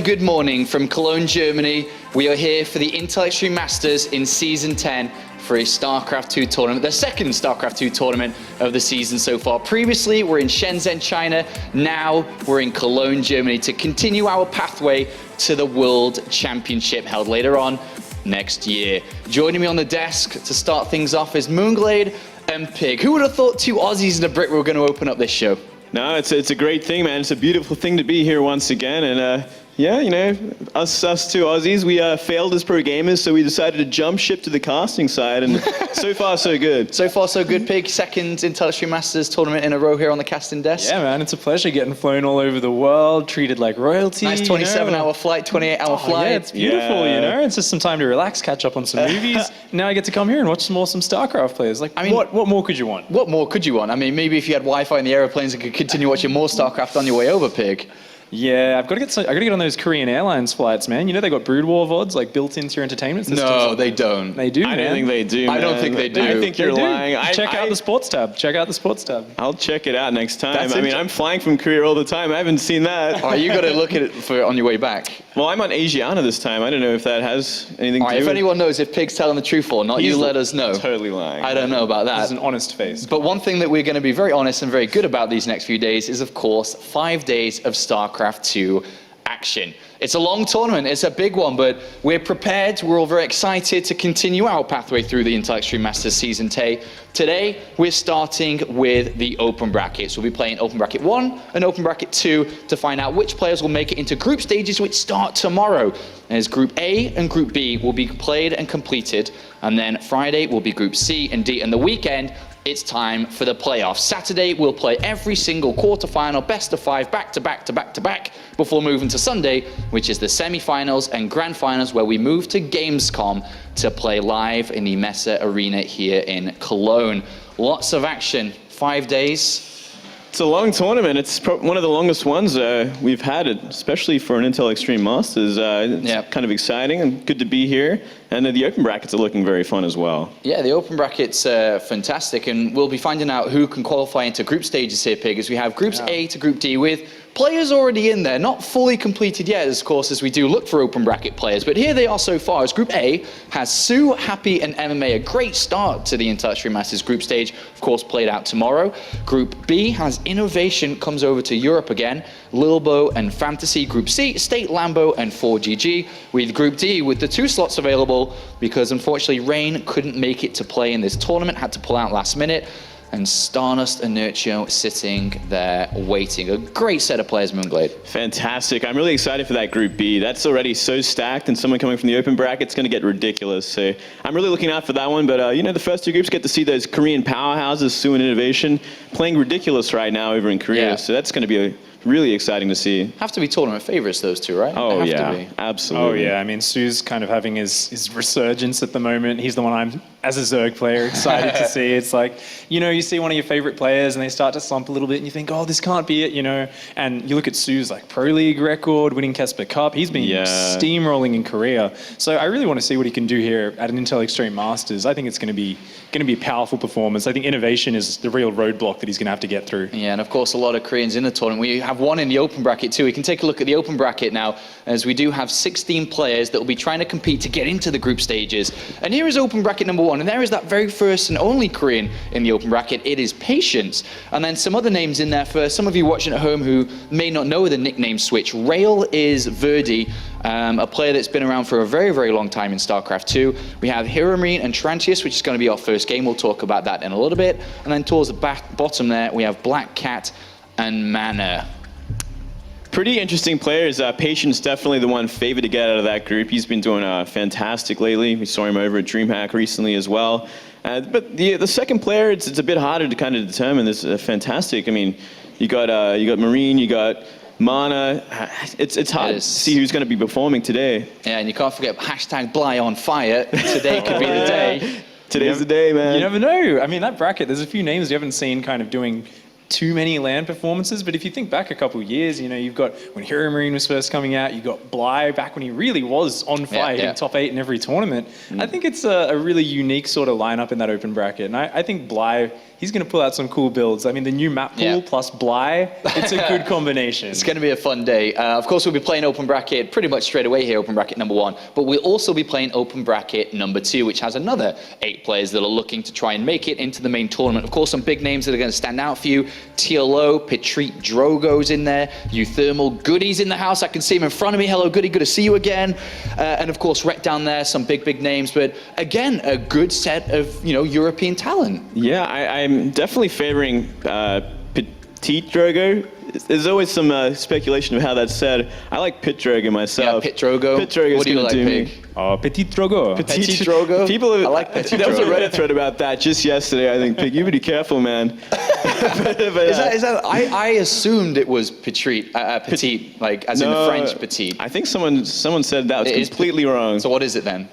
and good morning from Cologne, Germany. We are here for the Intel Extreme Masters in Season 10 for a StarCraft 2 tournament, the second StarCraft 2 tournament of the season so far. Previously, we're in Shenzhen, China. Now, we're in Cologne, Germany to continue our pathway to the World Championship held later on next year. Joining me on the desk to start things off is Moonglade and Pig. Who would have thought two Aussies and a Brit were going to open up this show? No, it's a great thing, man. It's a beautiful thing to be here once again. And yeah, you know, us two Aussies, we failed as pro gamers, so we decided to jump ship to the casting side. And so far, so good. So far, so good, Pig. Second Intel Extreme Masters tournament in a row here on the casting desk. Yeah, man, it's a pleasure getting flown all over the world, treated like royalty. Nice 27-hour flight, 28-hour flight. Yeah, it's beautiful, you know. It's just some time to relax, catch up on some movies. Now I get to come here and watch some awesome StarCraft players. Like, I mean, what more could you want? What more could you want? I mean, maybe if you had Wi-Fi in the airplanes and could continue watching more StarCraft on your way over, Pig. Yeah, I got to get on those Korean Airlines flights, man. You know they got Brood War VODs like built into your entertainment system. No, they don't. They do, I don't think they do, man. I don't think they do. I think you're lying. Check out the sports tab. Check out the sports tab. I'll check it out next time. I mean, I'm flying from Korea all the time. I haven't seen that. Oh, you got to look at it on your way back. Well, I'm on Asiana this time. I don't know if that has anything to do with it. If anyone knows if Pig's telling the truth or not, you let us know. Totally lying. I don't know about that. This is an honest face. But one thing that we're going to be very honest and very good about these next few days is, of course, 5 days of StarCraft 2 action. It's a long tournament, it's a big one, but we're prepared, we're all very excited to continue our pathway through the Intel Extreme Masters Season 10. Today, we're starting with the open brackets. We'll be playing open bracket 1 and open bracket 2 to find out which players will make it into group stages which start tomorrow. As Group A and Group B will be played and completed, and then Friday will be Group C and D, and the weekend it's time for the playoffs. Saturday, we'll play every single quarterfinal, best of 5, back to back to back to back, before moving to Sunday, which is the semi-finals and grand finals, where we move to Gamescom to play live in the Messe Arena here in Cologne. Lots of action, 5 days. It's a long tournament. It's one of the longest ones we've had, especially for an Intel Extreme Masters. It's kind of exciting and good to be here. And the open brackets are looking very fun as well. Yeah, the open brackets are fantastic, and we'll be finding out who can qualify into group stages here, Pig, as we have Groups A to Group D with players already in there, not fully completed yet, of course, as we do look for open bracket players. But here they are so far, as Group A has Sue, Happy, and MMA. A great start to the Intel Extreme Masters group stage, of course, played out tomorrow. Group B has Innovation, comes over to Europe again, Lilbo and Fantasy. Group C, State, Lambo, and 4GG. With Group D, with the 2 slots available, because unfortunately Rain couldn't make it to play in this tournament, had to pull out last minute. And Stardust and Nurture sitting there waiting. A great set of players, Moonglade. Fantastic. I'm really excited for that Group B. That's already so stacked, and someone coming from the open bracket's going to get ridiculous. So I'm really looking out for that one. But, you know, the first 2 groups get to see those Korean powerhouses, Sue and Innovation, playing ridiculous right now over in Korea. Yeah. So that's going to be really exciting to see. Have to be tournament favorites, those two, right? Oh, yeah, absolutely. Oh, yeah. I mean, Sue's kind of having his resurgence at the moment. He's the one I'm, as a Zerg player, excited to see. It's like, you know, you see one of your favorite players and they start to slump a little bit and you think, oh, this can't be it, you know. And you look at Sue's like Pro League record, winning Kesper Cup. He's been steamrolling in Korea. So I really want to see what he can do here at an Intel Extreme Masters. I think it's going to be a powerful performance. I think Innovation is the real roadblock that he's going to have to get through. Yeah, and of course, a lot of Koreans in the tournament. We have one in the open bracket too. We can take a look at the open bracket now, as we do have 16 players that will be trying to compete to get into the group stages. And here is open bracket number 1, and there is that very first and only Korean in the open bracket. It is Patience. And then some other names in there for some of you watching at home who may not know the nickname switch. Rail is Verdi, a player that's been around for a very, very long time in StarCraft 2. We have Heromarine and Tarrantius, which is going to be our first game. We'll talk about that in a little bit. And then towards the bottom there, we have Black Cat and Mana. Pretty interesting players. Patience definitely the one favored to get out of that group. He's been doing fantastic lately. We saw him over at DreamHack recently as well. But the second player, it's a bit harder to kind of determine. This is fantastic. I mean, you got Marine, you got Mana. It's hard to see who's going to be performing today. Yeah, and you can't forget hashtag Bly on fire. Today could be the day. Today's the day, man. You never know. I mean, that bracket, there's a few names you haven't seen kind of doing too many LAN performances, but if you think back a couple of years, you know, you've got when Heromarine was first coming out, you got Bly back when he really was on fire, hitting top 8 in every tournament. I think it's a really unique sort of lineup in that open bracket, and I think Bly, he's going to pull out some cool builds. I mean, the new map pool plus Bly, it's a good combination. It's going to be a fun day. Of course, we'll be playing open bracket pretty much straight away here, open bracket number 1. But we'll also be playing open bracket number 2, which has another 8 players that are looking to try and make it into the main tournament. Of course, some big names that are going to stand out for you. TLO, Petrit Drogo's in there. Euthermal, Goody's in the house. I can see him in front of me. Hello, Goody. Good to see you again. And of course, Rhett down there. Some big names. But again, a good set of European talent. Yeah, I'm definitely favoring Petite Drogo. There's always some speculation of how that's said. I like Pit Drogo myself. Yeah, Pit Drogo. Pit Drogo What do you like, Pig? Oh, Petit Drogo. Petit Drogo. People have, I like Petit There was a Drogo. Reddit thread about that just yesterday. I think, Pig, you better be careful, man. Is that? I assumed it was Petite, like as in the French petite. I think someone said that was completely wrong. So what is it then?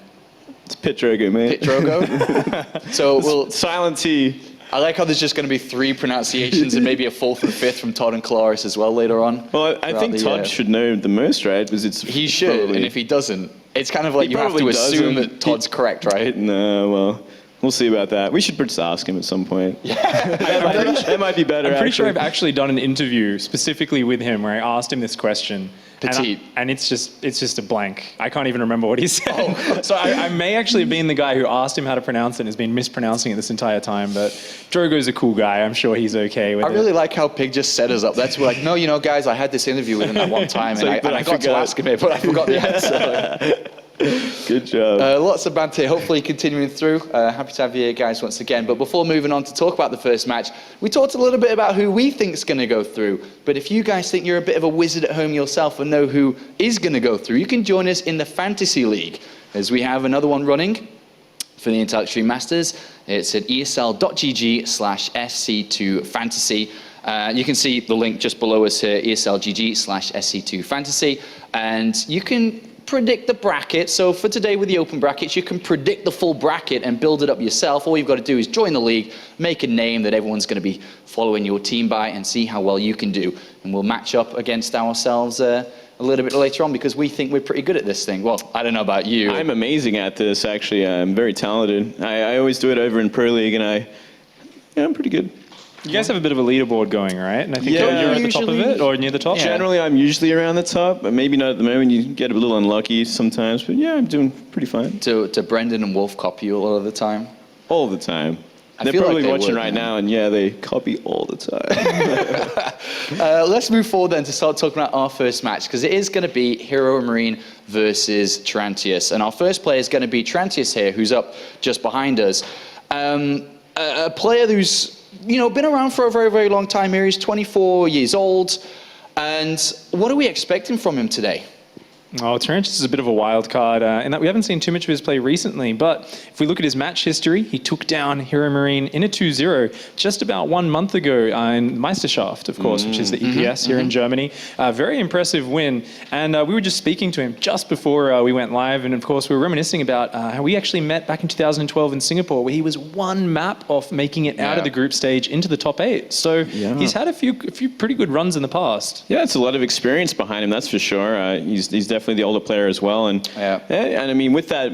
It's Pit Drogo, mate. Pit Drogo. So we'll. Silent T. I like how there's just going to be 3 pronunciations and maybe a 4th and 5th from Todd and Cloris as well later on. Well, I think Todd should know the most, right? Because it's he should, probably, and if he doesn't, it's kind of like He you have to probably assume doesn't. that Todd's correct, right? No, well, we'll see about that. We should just ask him at some point. That might be better. I'm pretty sure I've actually. actually done an interview specifically with him where I asked him this question. Petite. And it's just a blank. I can't even remember what he said. So I may actually have been the guy who asked him how to pronounce it and has been mispronouncing it this entire time. But Drogo's a cool guy. I'm sure he's okay with it. I really like how Pig just set us up. That's like, no, guys, I had this interview with him that one time, and I got to ask him it, but I forgot the answer. Good job. Lots of banter, hopefully continuing through. Happy to have you here, guys, once again. But before moving on to talk about the first match, we talked a little bit about who we think is going to go through. But if you guys think you're a bit of a wizard at home yourself and know who is going to go through, you can join us in the Fantasy League, as we have another one running for the Intel Extreme Masters. It's at esl.gg/sc2fantasy. You can see the link just below us here, eslgg/sc2fantasy. And you can predict the bracket. So for today with the open brackets, you can predict the full bracket and build it up yourself. All you've got to do is join the league, make a name that everyone's going to be following your team by, and see how well you can do. And we'll match up against ourselves a little bit later on, because we think we're pretty good at this thing. Well, I don't know about you. I'm amazing at this, actually. I'm very talented. I always do it over in Pro League, and I'm pretty good. You guys have a bit of a leaderboard going, right? And I think you're at the top of it, or near the top? Yeah. Generally, I'm usually around the top, but maybe not at the moment. You get a little unlucky sometimes, but yeah, I'm doing pretty fine. To Brendan and Wolf copy you a lot of the time? All the time. They're feel like probably they watching would, right man. now, and yeah, they copy all the time. Let's move forward then to start talking about our first match, because it is going to be Heromarine versus Tarrantius. And our first player is going to be Tarrantius here, who's up just behind us. A player who's been around for a very, very long time here. He's 24 years old. And what are we expecting from him today? Oh, Tarrantius is a bit of a wild card in that we haven't seen too much of his play recently, but if we look at his match history, he took down Heromarine in a 2-0 just about 1 month ago in Meisterschaft, of course, which is the EPS here in Germany. Very impressive win, and we were just speaking to him just before we went live, and of course we were reminiscing about how we actually met back in 2012 in Singapore, where he was 1 map off making it out of the group stage into the top 8. So he's had a few pretty good runs in the past. Yeah, it's a lot of experience behind him, that's for sure. He's definitely the older player as well, and I mean, with that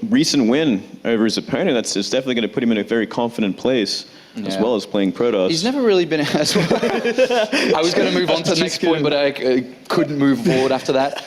recent win over his opponent, it's definitely going to put him in a very confident place, as well as playing Protoss. He's never really been as well. I was going to move on to the next point, but I couldn't move forward after that.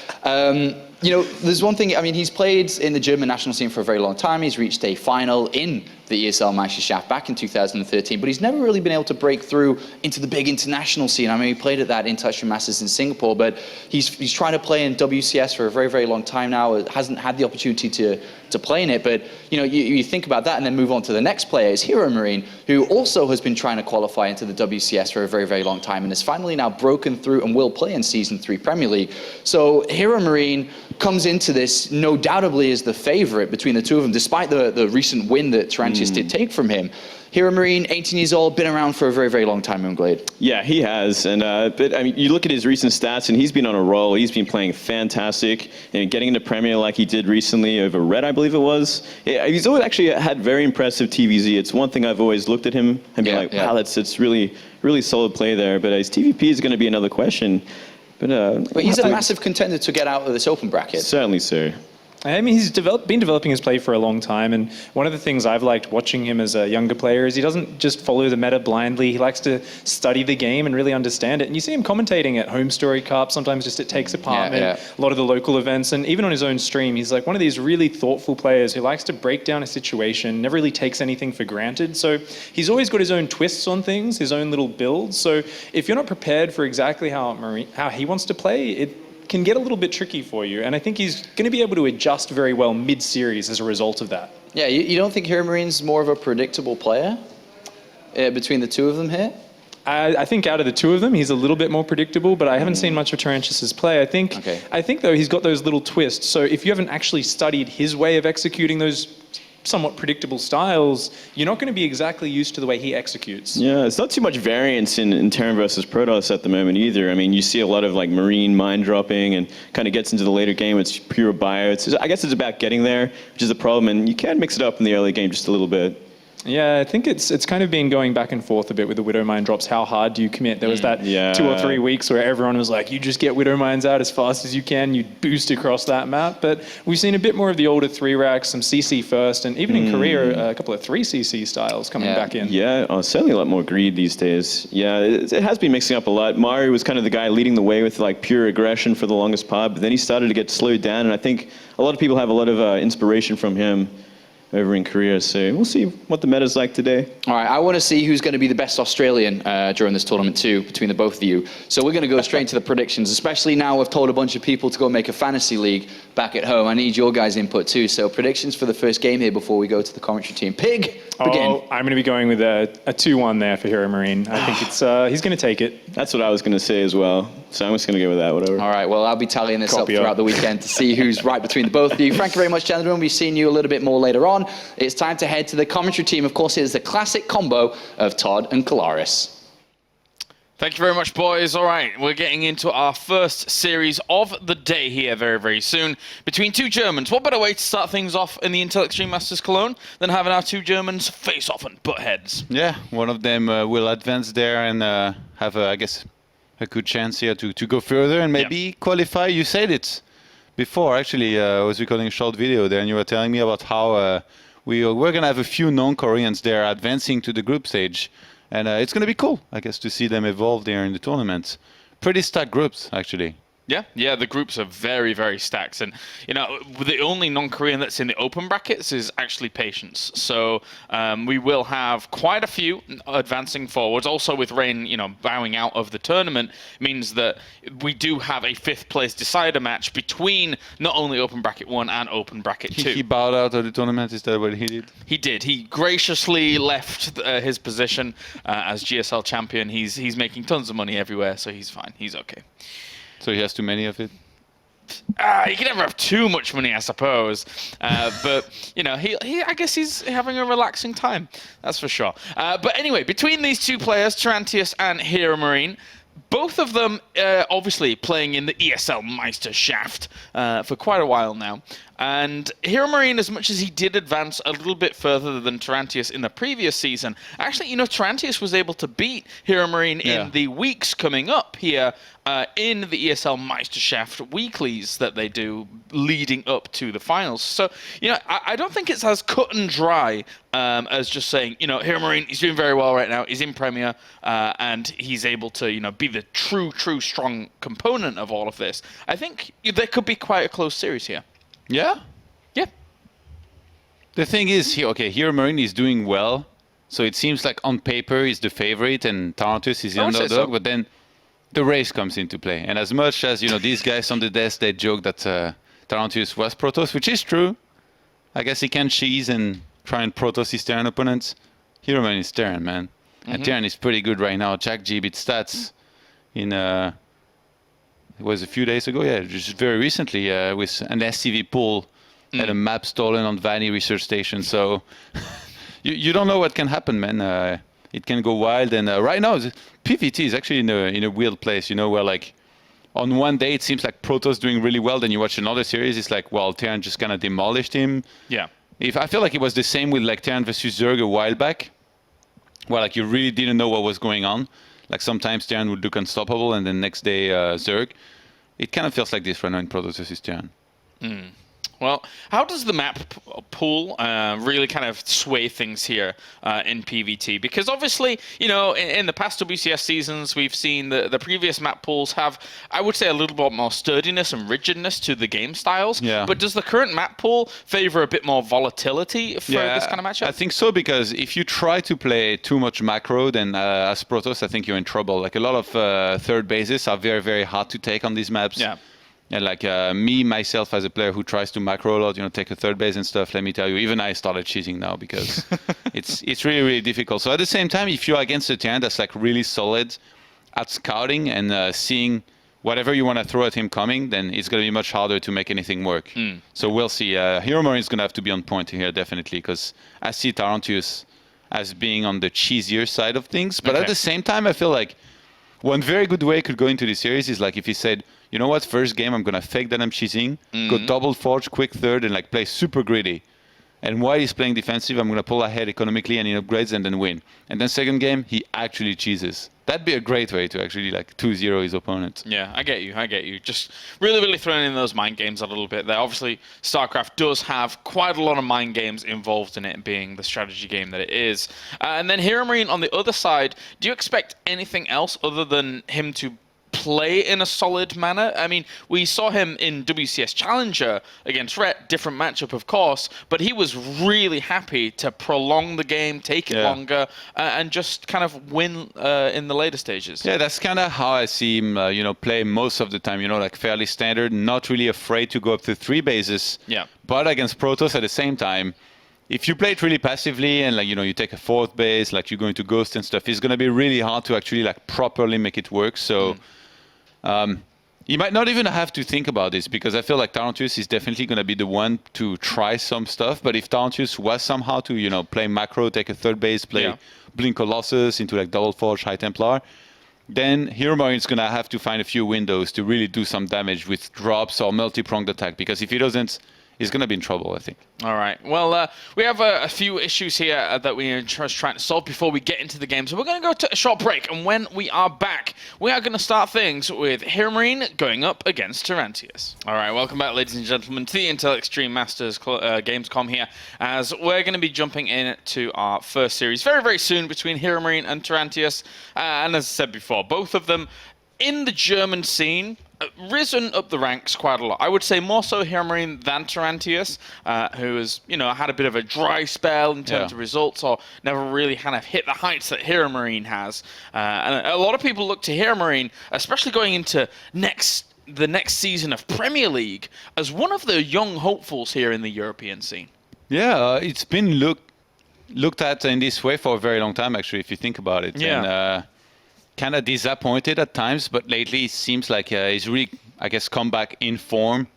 There's one thing. I mean, he's played in the German national scene for a very long time. He's reached a final in the ESL Meisterschaft back in 2013, but he's never really been able to break through into the big international scene. I mean, he played at that Intel Masters in Singapore, but he's trying to play in WCS for a very, very long time now. It hasn't had the opportunity to play in it, but you think about that and then move on to the next player is Heromarine, who also has been trying to qualify into the WCS for a very, very long time and has finally now broken through and will play in Season 3 Premier League. So Heromarine comes into this no doubtably as the favorite between the two of them, despite the recent win that Tarrantius did take from him. Heromarine, 18 years old, been around for a very, very long time, Moonglade. Yeah, he has. And but I mean, you look at his recent stats, and he's been on a roll. He's been playing fantastic, and getting into Premier like he did recently over Red, I believe it was. Yeah, he's always actually had very impressive TVZ. It's one thing I've always looked at him and been like, wow, it's really, really solid play there. But his TVP is going to be another question. But he's a massive contender to get out of this open bracket. Certainly, sir. I mean, he's been developing his play for a long time, and one of the things I've liked watching him as a younger player is he doesn't just follow the meta blindly. He likes to study the game and really understand it. And you see him commentating at Home Story Cup, sometimes just at Takes Apartment, a lot of the local events, and even on his own stream, he's like one of these really thoughtful players who likes to break down a situation, never really takes anything for granted. So he's always got his own twists on things, his own little builds. So if you're not prepared for exactly how he wants to play, it can get a little bit tricky for you, and I think he's going to be able to adjust very well mid-series as a result of that. Yeah, you don't think Heromarine more of a predictable player between the two of them here? I think out of the two of them, he's a little bit more predictable, but I haven't seen much of Tarrantius' play. I think though he's got those little twists. So if you haven't actually studied his way of executing those somewhat predictable styles, you're not going to be exactly used to the way he executes. Yeah, it's not too much variance in Terran versus Protoss at the moment either. I mean, you see a lot of like Marine mind dropping and kind of gets into the later game. It's pure bio. I guess it's about getting there, which is the problem, and you can mix it up in the early game just a little bit. Yeah, I think it's kind of been going back and forth a bit with the Widow Mine drops. How hard do you commit? There was that 2 or 3 weeks where everyone was like, you just get Widow Mines out as fast as you can, you boost across that map. But we've seen a bit more of the older 3 racks, some CC first, and even in Korea, a couple of 3 CC styles coming back in. Yeah, certainly a lot more greed these days. Yeah, it has been mixing up a lot. Mario was kind of the guy leading the way with like pure aggression for the longest part, but then he started to get slowed down, and I think a lot of people have a lot of inspiration from him over in Korea, so we'll see what the meta's like today. All right, I want to see who's going to be the best Australian during this tournament too, between the both of you. So we're going to go straight into the predictions, especially now I've told a bunch of people to go make a fantasy league back at home. I need your guys' input too. So predictions for the first game here before we go to the commentary team. Pig, begin. Oh, I'm going to be going with a 2-1 there for Heromarine. I think he's going to take it. That's what I was going to say as well, so I'm just going to go with that, whatever. All right, well, I'll be tallying this up throughout the weekend to see who's right between the both of you. Thank you very much, gentlemen. We'll be seeing you a little bit more later on. It's time to head to the commentary team. Of course, it is the classic combo of Todd and Kalaris. Thank you very much, boys. All right, we're getting into our first series of the day here very, very soon between 2 Germans. What better way to start things off in the Intel Extreme Masters Cologne than having our 2 Germans face off and butt heads? Yeah, one of them will advance there and have, I guess, a good chance here to go further and maybe qualify. You said it before, actually. I was recording a short video there, and you were telling me about how we're going to have a few non-Koreans there advancing to the group stage. And it's going to be cool, I guess, to see them evolve there in the tournament. Pretty stacked groups, actually. Yeah, the groups are very, very stacked. And, you know, the only non-Korean that's in the open brackets is actually Patience. So we will have quite a few advancing forwards. Also with Rain, you know, bowing out of the tournament means that we do have a 5th place decider match between not only open bracket 1 and open bracket 2. He bowed out of the tournament, is that what he did? He did. He graciously left his position as GSL champion. He's making tons of money everywhere, so he's fine. He's okay. So he has too many of it? You can never have too much money, I suppose. But, you know, I guess he's having a relaxing time. That's for sure. But anyway, between these 2 players, Tarrantius and Heromarine, both of them obviously playing in the ESL Meisterschaft for quite a while now. And Heromarine, as much as he did advance a little bit further than Tarrantius in the previous season, actually, you know, Tarrantius was able to beat Heromarine in the weeks coming up here in the ESL Meisterschaft weeklies that they do leading up to the finals. So, you know, I don't think it's as cut and dry as just saying, you know, Heromarine, he's doing very well right now. He's in Premier and he's able to, you know, be the true strong component of all of this. I think there could be quite a close series here. Yeah? Yeah. The thing is, Heromarine is doing well, so it seems like on paper he's the favorite and Tarrantius is the underdog, but then the race comes into play. And as much as, you know, these guys on the desk, they joke that Tarrantius was Protoss, which is true. I guess he can cheese and try and Protoss his Terran opponents. Heromarine is Terran, man. And Terran is pretty good right now. Jack G beat stats in... it was a few days ago, just very recently, with an SCV pool and a map stolen on Vanny Research Station. So you don't know what can happen, man. It can go wild. And right now, PVT is actually in a weird place, you know, where like on one day it seems like Protoss doing really well. Then you watch another series, it's like, well, Terran just kind of demolished him. Yeah. I feel like it was the same with like Terran versus Zerg a while back, where like you really didn't know what was going on. Like sometimes Terran would look unstoppable, and then next day Zerg. It kind of feels like this right now in Protoss versus Terran. Well, how does the map pool really kind of sway things here in PvT? Because obviously, you know, in the past WCS seasons, we've seen the previous map pools have, I would say, a little bit more sturdiness and rigidness to the game styles. Yeah. But does the current map pool favor a bit more volatility for this kind of matchup? I think so, because if you try to play too much macro, then as Protoss, I think you're in trouble. Like a lot of third bases are very, very hard to take on these maps. Yeah. And like myself as a player who tries to macro a lot, you know, take a third base and stuff, let me tell you, even I started cheating now because it's really, really difficult. So at the same time, if you're against a team that's like really solid at scouting and seeing whatever you want to throw at him coming, then it's going to be much harder to make anything work. So we'll see. Heromarine is going to have to be on point here, definitely, because I see Tarrantius as being on the cheesier side of things. But at the same time, I feel like one very good way could go into this series is like if he said, you know what, first game I'm going to fake that I'm cheesing, go double forge, quick third, and like play super greedy. And while he's playing defensive, I'm going to pull ahead economically and in upgrades and then win. And then second game, he actually cheeses. That'd be a great way to actually like 2-0 his opponent. Yeah, I get you. Just really, really throwing in those mind games a little bit there. Obviously, StarCraft does have quite a lot of mind games involved in it, being the strategy game that it is. And then Heromarine on the other side, do you expect anything else other than him to play in a solid manner? I mean, we saw him in WCS Challenger against Rhett, different matchup, of course, but he was really happy to prolong the game, take it longer, and just kind of win in the later stages. Yeah, that's kind of how I see him, you know, play most of the time, you know, like fairly standard, not really afraid to go up to 3 bases. Yeah. But against Protoss at the same time, if you play it really passively and like, you know, you take a 4th base, like you're going to ghost and stuff, it's going to be really hard to actually like properly make it work. So you might not even have to think about this, because I feel like Tarrantius is definitely going to be the one to try some stuff. But if Tarrantius was somehow to, you know, play macro, take a 3rd base, play Blink Colossus into like Double Forge, High Templar, then Heromarine is going to have to find a few windows to really do some damage with drops or multi-pronged attack. Because if he doesn't, he's going to be in trouble, I think. All right. Well, we have a few issues here that we are just trying to solve before we get into the game. So we're going to go to a short break. And when we are back, we are going to start things with Heromarine going up against Tarrantius. All right. Welcome back, ladies and gentlemen, to the Intel Extreme Masters Gamescom here, as we're going to be jumping into our first series very, very soon between Heromarine and Tarrantius. And as I said before, both of them in the German scene, risen up the ranks quite a lot. I would say more so Heromarine than Tarrantius, who has, you know, had a bit of a dry spell in terms of results, or never really kind of hit the heights that Heromarine has. And a lot of people look to Heromarine, especially going into the next season of Premier League, as one of the young hopefuls here in the European scene. Yeah, it's been looked at in this way for a very long time, actually, if you think about it. Yeah. And, kind of disappointed at times, but lately it seems like he's really, I guess, come back in form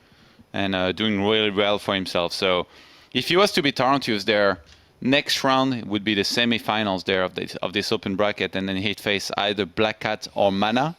and doing really well for himself. So if he was to be Tarrantius, their next round would be the semi-finals there of this open bracket, and then he'd face either Black Cat or Mana.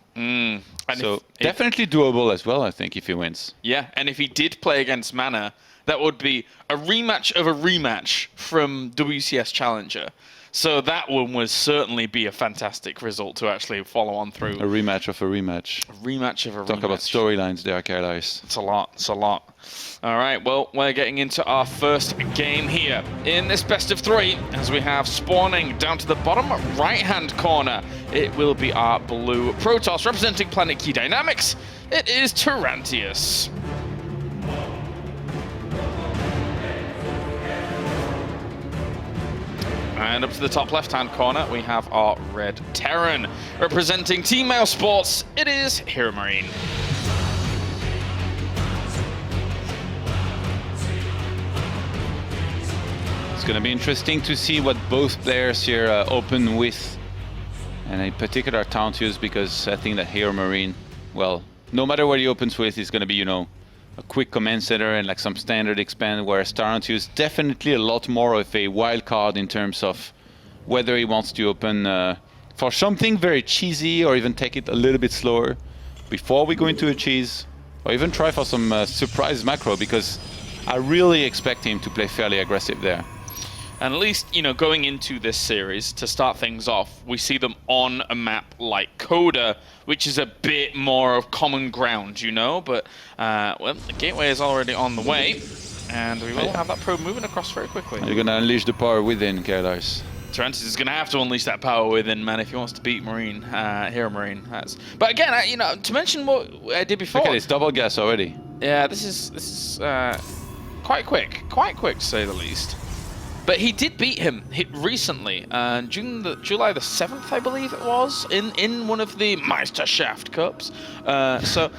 So definitely doable as well, I think, if he wins. Yeah, and if he did play against Mana, that would be a rematch of a rematch from WCS Challenger. So that one would certainly be a fantastic result to actually follow on through. A rematch of a rematch. A rematch of a rematch. Talk about storylines there, Kailaris. It's a lot. It's a lot. All right, well, we're getting into our first game here in this best of 3, as we have spawning down to the bottom right-hand corner. It will be our blue Protoss representing Planet Key Dynamics. It is Tarrantius. And up to the top left-hand corner, we have our red Terran. Representing Team Mail Sports, it is Heromarine. It's going to be interesting to see what both players here open with. And in particular, Tarrantius, because I think that Heromarine, well, no matter what he opens with, is going to be, you know, a quick command center and like some standard expand, whereas Tarrantius definitely a lot more of a wild card in terms of whether he wants to open for something very cheesy or even take it a little bit slower before we go into a cheese, or even try for some surprise macro, because I really expect him to play fairly aggressive there. And at least, you know, going into this series, to start things off, we see them on a map like Coda, which is a bit more of common ground, you know, but, well, the gateway is already on the way. And we will have that probe moving across very quickly. You're going to unleash the power within, Kailas. Tarrantius is going to have to unleash that power within, man, if he wants to beat Marine, Heromarine. But again, you know, to mention what I did before. Look at this, double gas already. Yeah, this is quite quick to say the least. But he did beat him recently, July the 7th, I believe it was, in one of the Meisterschaft Cups. So,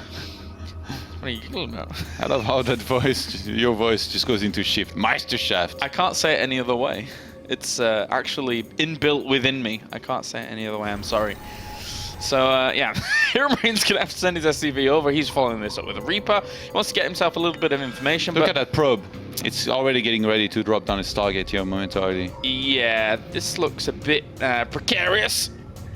what are you giggling at? I love how that voice, your voice, just goes into shift. Meisterschaft. I can't say it any other way. It's actually inbuilt within me. I can't say it any other way. I'm sorry. So, yeah, Heromarines going to have to send his SCV over. He's following this up with a Reaper. He wants to get himself a little bit of information. Look at that probe. It's already getting ready to drop down its target here momentarily. Yeah, this looks a bit precarious.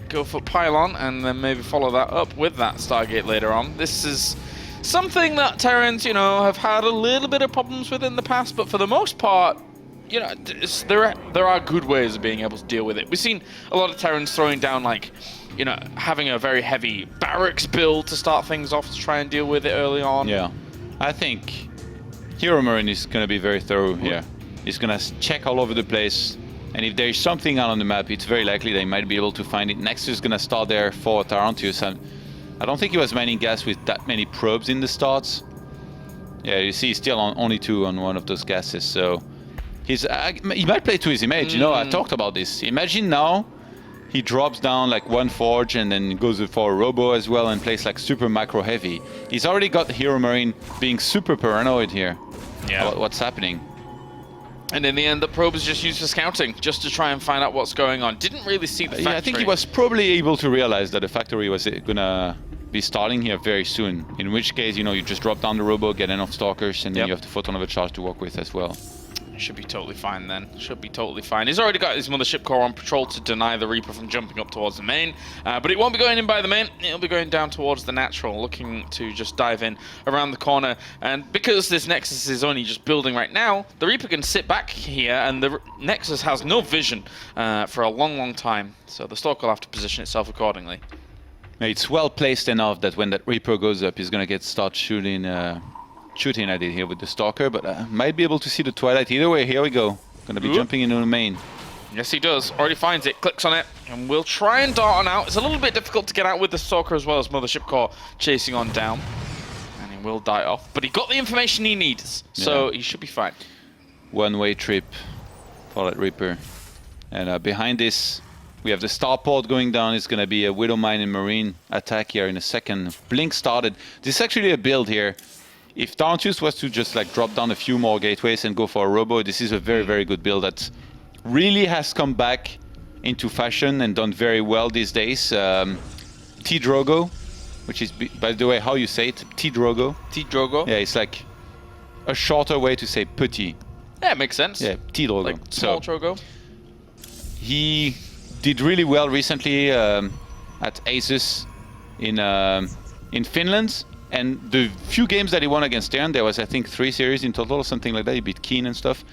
Go for Pylon and then maybe follow that up with that Stargate later on. This is something that Terrans, you know, have had a little bit of problems with in the past, but for the most part, you know, there are good ways of being able to deal with it. We've seen a lot of Terrans throwing down, like, you know, having a very heavy barracks build to start things off to try and deal with it early on. Yeah, I think Heromarine is going to be very thorough here. He's going to check all over the place, and if there's something out on the map, it's very likely they might be able to find it. Nexus is going to start there for Tarrantius. I don't think he was mining gas with that many probes in the starts. Yeah, you see he's still on only 2 on one of those gases, so he might play to his image. You know, I talked about this. Imagine now he drops down like 1 forge and then goes for a robo as well and plays like super macro heavy. He's already got the Heromarine being super paranoid here about what's happening. And in the end, the probe is just used for scouting, just to try and find out what's going on. Didn't really see the factory. Yeah, I think he was probably able to realize that the factory was gonna be starting here very soon. In which case, you know, you just drop down the robo, get enough stalkers, and then you have the photon of a charge to work with as well. Should be totally fine then. Should be totally fine. He's already got his mothership core on patrol to deny the Reaper from jumping up towards the main. But it won't be going in by the main. It'll be going down towards the natural, looking to just dive in around the corner. And because this Nexus is only just building right now, the Reaper can sit back here, and the Nexus has no vision for a long, long time. So the Stalker will have to position itself accordingly. It's well placed enough that when that Reaper goes up, he's going to start shooting at it here with the Stalker, but might be able to see the Twilight. Either way, here we go. Gonna be jumping into the main. Yes, he does. Already finds it, clicks on it, and we'll try and dart on out. It's a little bit difficult to get out with the Stalker as well as Mothership Core chasing on down. And he will die off, but he got the information he needs, so he should be fine. One-way trip for that Reaper. And behind this, we have the starport going down. It's gonna be a Widowmine and Marine attack here in a second. Blink started. This is actually a build here. If Tarrantius was to just like drop down a few more gateways and go for a robo, this is a very, very good build that really has come back into fashion and done very well these days. T-Drogo, which is, by the way, how you say it, T-Drogo. T-Drogo? Yeah, it's like a shorter way to say petit. Yeah, it makes sense. Yeah, T-Drogo. Like small Drogo. He did really well recently at Asus in Finland. And the few games that he won against Terran, there was I think 3 series in total or something like that. He beat Keen and stuff.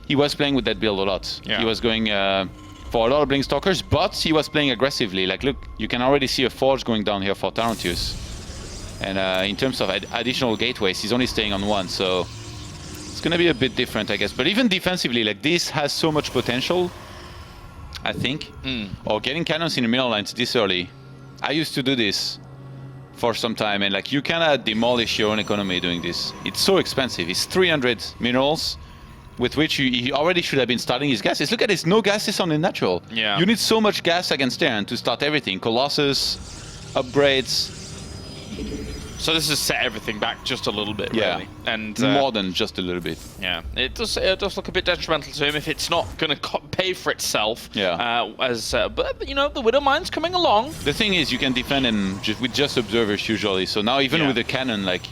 He was playing with that build a lot. Yeah. He was going for a lot of Blink Stalkers, but he was playing aggressively. Like, look, you can already see a Forge going down here for Tarrantius. And in terms of additional gateways, he's only staying on 1, so it's going to be a bit different, I guess. But even defensively, like, this has so much potential, I think. Or getting cannons in the middle lines this early. I used to do this for some time, and like you cannot demolish your own economy doing this. It's so expensive. It's 300 minerals, with which he already should have been starting his gases. Look at this, no gases on the natural. Yeah. You need so much gas against Terran to start everything. Colossus, upgrades. So this has set everything back just a little bit, really. And more than just a little bit. Yeah, it does look a bit detrimental to him if it's not going to pay for itself. Yeah. But you know, the Widowmine's coming along. The thing is, you can defend him with just observers usually. So now even with the cannon, like,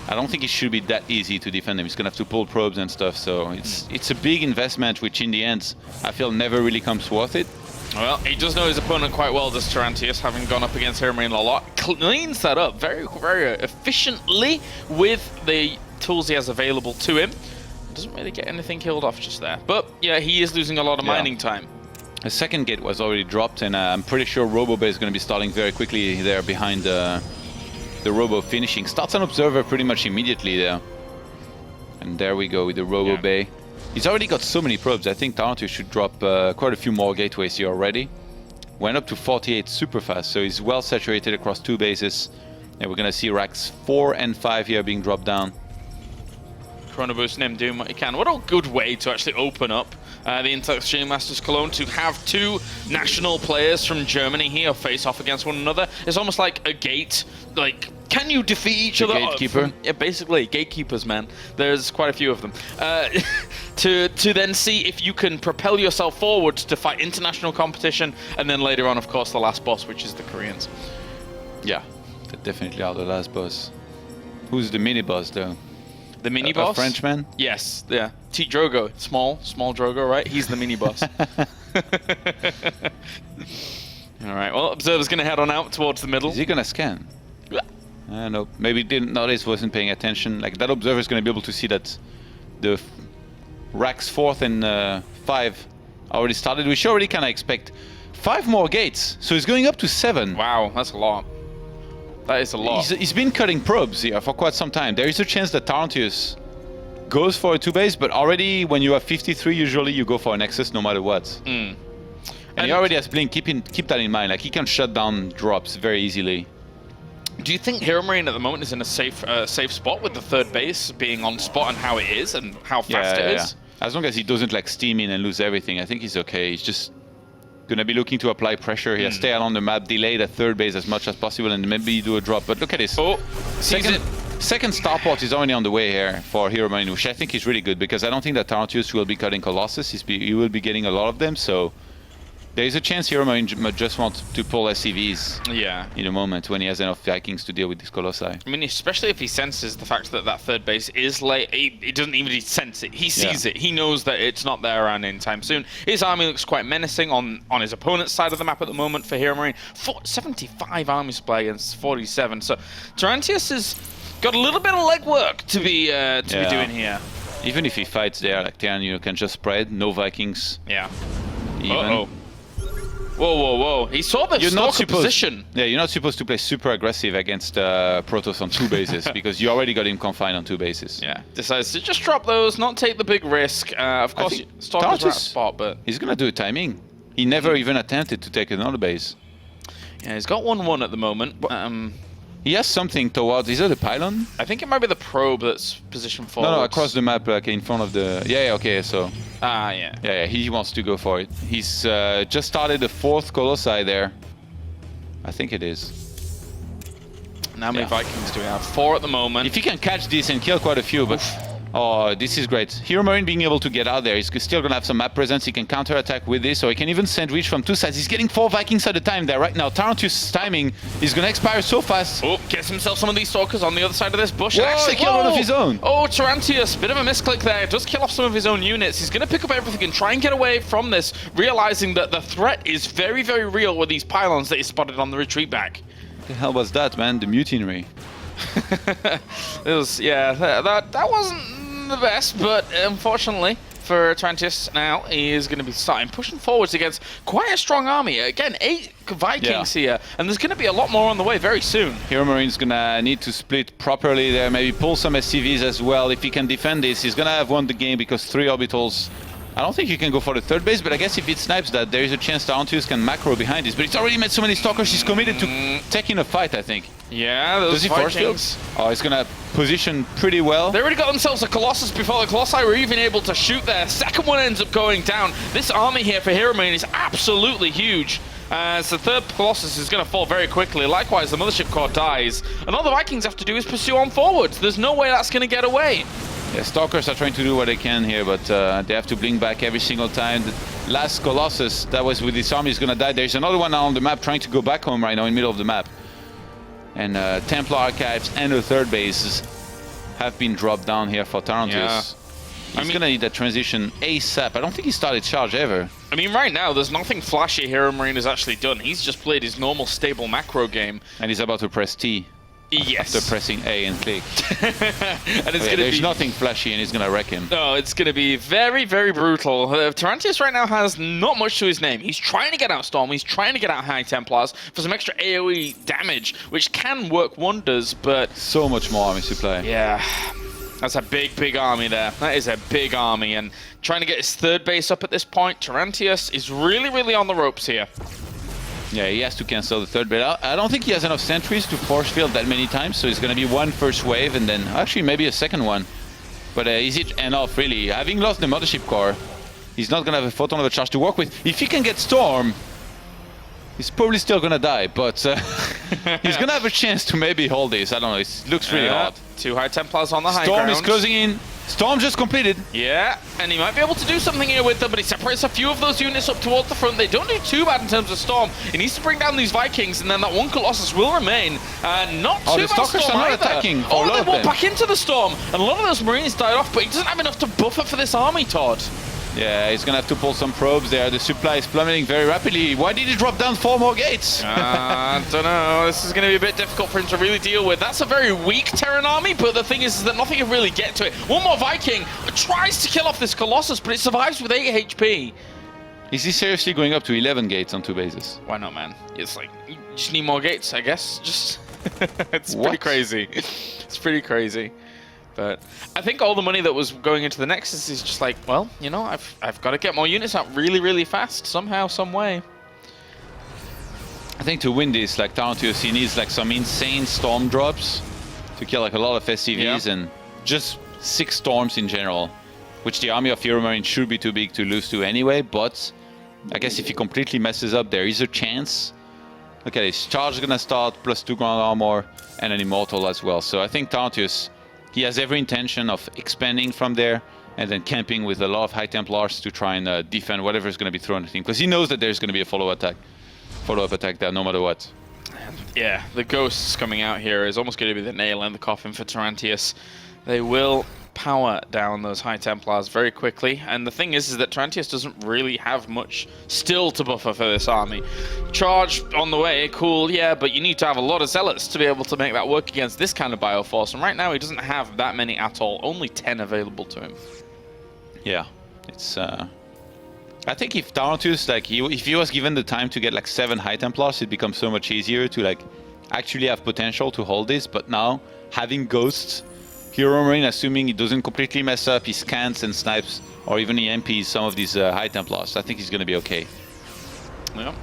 I don't think it should be that easy to defend him. He's gonna have to pull probes and stuff. So it's a big investment, which in the end, I feel never really comes worth it. Well, he does know his opponent quite well, does Tarrantius, having gone up against Heromarine a lot. Cleans that up very, very efficiently with the tools he has available to him. Doesn't really get anything killed off just there. But yeah, he is losing a lot of mining time. A second gate was already dropped, and I'm pretty sure RoboBay is going to be starting very quickly there behind the Robo finishing. Starts an observer pretty much immediately there. And And there we go with the Robo Bay. He's already got so many probes. I think Tarrantius should drop quite a few more gateways here already. Went up to 48 super fast, so he's well saturated across 2 bases. And we're gonna see racks 4 and 5 here being dropped down. Chrono Boost and him doing what he can. What a good way to actually open up the Intel Extreme Masters Cologne, to have 2 national players from Germany here face off against one another. It's almost like a gate, like, can you defeat each other? Gatekeeper? Yeah, basically, gatekeepers, man. There's quite a few of them. To then see if you can propel yourself forward to fight international competition, and then later on, of course, the last boss, which is the Koreans. Yeah, they definitely are the last boss. Who's the mini boss though? The mini boss? A Frenchman? Yes, yeah. T. Drogo. Small Drogo, right? He's the mini boss. All right, well, Observer's going to head on out towards the middle. Is he going to scan? No, maybe didn't notice, wasn't paying attention. Like, that Observer's going to be able to see that the racks 4th and 5 already started. We should already kind of expect 5 more gates. So he's going up to 7. Wow, that's a lot. That is a lot. He's been cutting probes here for quite some time. There is a chance that Tarrantius goes for a 2-base, but already when you have 53, usually you go for a Nexus no matter what. And he already has Blink. Keep that in mind. Like, he can shut down drops very easily. Do you think Heromarine at the moment is in a safe spot with the 3rd base being on spot and how it is and how fast it is? As long as he doesn't like steam in and lose everything, I think he's okay. He's just gonna be looking to apply pressure here, stay on the map, delay the 3rd base as much as possible, and maybe do a drop. But look at this. Oh, second starport is already on the way here for Heromarine, which I think is really good, because I don't think that Tarrantius will be cutting Colossus. He will be getting a lot of them, so there is a chance Heromarine might just want to pull SCVs in a moment when he has enough Vikings to deal with this Colossi. I mean, especially if he senses the fact that that 3rd base is late. He doesn't even sense it. He sees it. He knows that it's not there around anytime soon. His army looks quite menacing on his opponent's side of the map at the moment for Heromarine. 75 army supply against 47. So Tarrantius has got a little bit of legwork to be doing here. Even if he fights there, like Terran, you can just spread, no Vikings. Yeah. Even. Whoa. He saw the stalker position. Yeah, you're not supposed to play super aggressive against Protoss on 2 bases, because you already got him confined on 2 bases. Yeah, decides to just drop those, not take the big risk. Of course, Stalker's right spot, but... He's going to do a timing. He never even attempted to take another base. Yeah, he's got 1-1 at the moment. He has something towards... Is that the pylon? I think it might be the probe that's positioned forward. No, across the map, like in front of the... Yeah, okay, so... Yeah, he wants to go for it. He's just started the 4th Colossi there. I think it is. And how many Vikings do we have? 4 at the moment. If he can catch this and kill quite a few, but... Oh, this is great. Heromarine being able to get out there. He's still going to have some map presence. He can counter-attack with this, or he can even sandwich from 2 sides. He's getting 4 Vikings at a time there right now. Tarrantius' timing is going to expire so fast. Oh, gets himself some of these stalkers on the other side of this bush. Whoa, and actually killed one of his own. Oh, Tarrantius, bit of a misclick there. Does kill off some of his own units. He's going to pick up everything and try and get away from this, realizing that the threat is very, very real with these pylons that he spotted on the retreat back. What the hell was that, man? The mutinery. It was, that wasn't the best, but unfortunately for Tarrantius now, he is going to be starting pushing forwards against quite a strong army. Again, 8 Vikings here, and there's going to be a lot more on the way very soon. Heromarine is going to need to split properly there, maybe pull some SCVs as well. If he can defend this, he's going to have won the game, because 3 orbitals... I don't think he can go for the 3rd base, but I guess if it snipes that, there is a chance Tarrantius can macro behind this. But he's already met so many stalkers, he's committed to taking a fight, I think. Yeah, those Does he force fields? Oh, he's going to position pretty well. They already got themselves a Colossus before the Colossi were even able to shoot there. 2nd one ends up going down. This army here for Heromarine is absolutely huge. As the 3rd Colossus is going to fall very quickly. Likewise, the Mothership Core dies. And all the Vikings have to do is pursue on forwards. There's no way that's going to get away. Yeah, Stalkers are trying to do what they can here, but they have to blink back every single time. The last Colossus that was with this army is going to die. There's another one on the map trying to go back home right now in the middle of the map. And Templar Archives and the 3rd base have been dropped down here for Tarrantius. Yeah. He's going to need that transition ASAP. I don't think he started charge ever. I mean, right now, there's nothing flashy Heromarine has actually done. He's just played his normal stable macro game. And he's about to press T. Yes. After pressing A and click. And it's there's nothing flashy and he's going to wreck him. No, it's going to be very, very brutal. Tarrantius right now has not much to his name. He's trying to get out Storm. He's trying to get out High Templars for some extra AoE damage, which can work wonders, but... So much more army supply. Yeah. That's a big, big army there. That is a big army, and trying to get his third base up at this point. Tarrantius is really, really on the ropes here. Yeah, he has to cancel the third base. I don't think he has enough sentries to force field that many times, so it's going to be one first wave and then actually maybe a second one. But is it enough, really? Having lost the mothership core, he's not going to have a photon of a charge to work with. If he can get Storm, he's probably still going to die, but he's going to have a chance to maybe hold this. I don't know, it looks really hard. 2 High Templars on the high Storm ground. is closing in. Storm just completed. Yeah, and he might be able to do something here with them, but he separates a few of those units up towards the front. They don't do too bad in terms of Storm. He needs to bring down these Vikings, and then that one Colossus will remain. Not too the bad Stalkers Storm are not either. attacking. Oh, A lot they of walk them. back into the Storm, and a lot of those Marines died off, but he doesn't have enough to buffer for this army, Todd. Yeah, he's going to have to pull some probes there. The supply is plummeting very rapidly. Why did he drop down 4 more gates? I don't know. This is going to be a bit difficult for him to really deal with. That's a very weak Terran army, but the thing is that nothing can really get to it. One more Viking tries to kill off this Colossus, but it survives with 8 HP. Is he seriously going up to 11 gates on 2 bases? Why not, man? It's like, you just need more gates, I guess. Just it's pretty What? crazy. It's pretty crazy. But I think all the money that was going into the Nexus is just like, well, you know, I've got to get more units out really, really fast, somehow, some way. I think to win this, like Tarrantius, he needs like some insane storm drops to kill like a lot of SCVs and just 6 storms in general, which the army of Heromarine should be too big to lose to anyway, but I guess if he completely messes up, there is a chance. Look at this, charge is gonna start, +2 ground armor, and an immortal as well. So I think Tarrantius, he has every intention of expanding from there and then camping with a lot of High Templars to try and defend whatever is going to be thrown at him, because he knows that there's going to be a follow-up attack there no matter what. Yeah, the ghosts coming out here is almost going to be the nail in the coffin for Tarrantius. They will power down those High Templars very quickly, and the thing is that Tarrantius doesn't really have much still to buffer for this army. Charge on the way, cool, yeah, but you need to have a lot of Zealots to be able to make that work against this kind of Bioforce, and right now he doesn't have that many at all, only 10 available to him. Yeah, it's I think if Tarrantius, like, if he was given the time to get like 7 High Templars, it becomes so much easier to like actually have potential to hold this, but now having Ghosts, Heromarine, assuming he doesn't completely mess up, he scans and snipes, or even he MPs some of these High Templars, I think he's going to be okay. Yeah.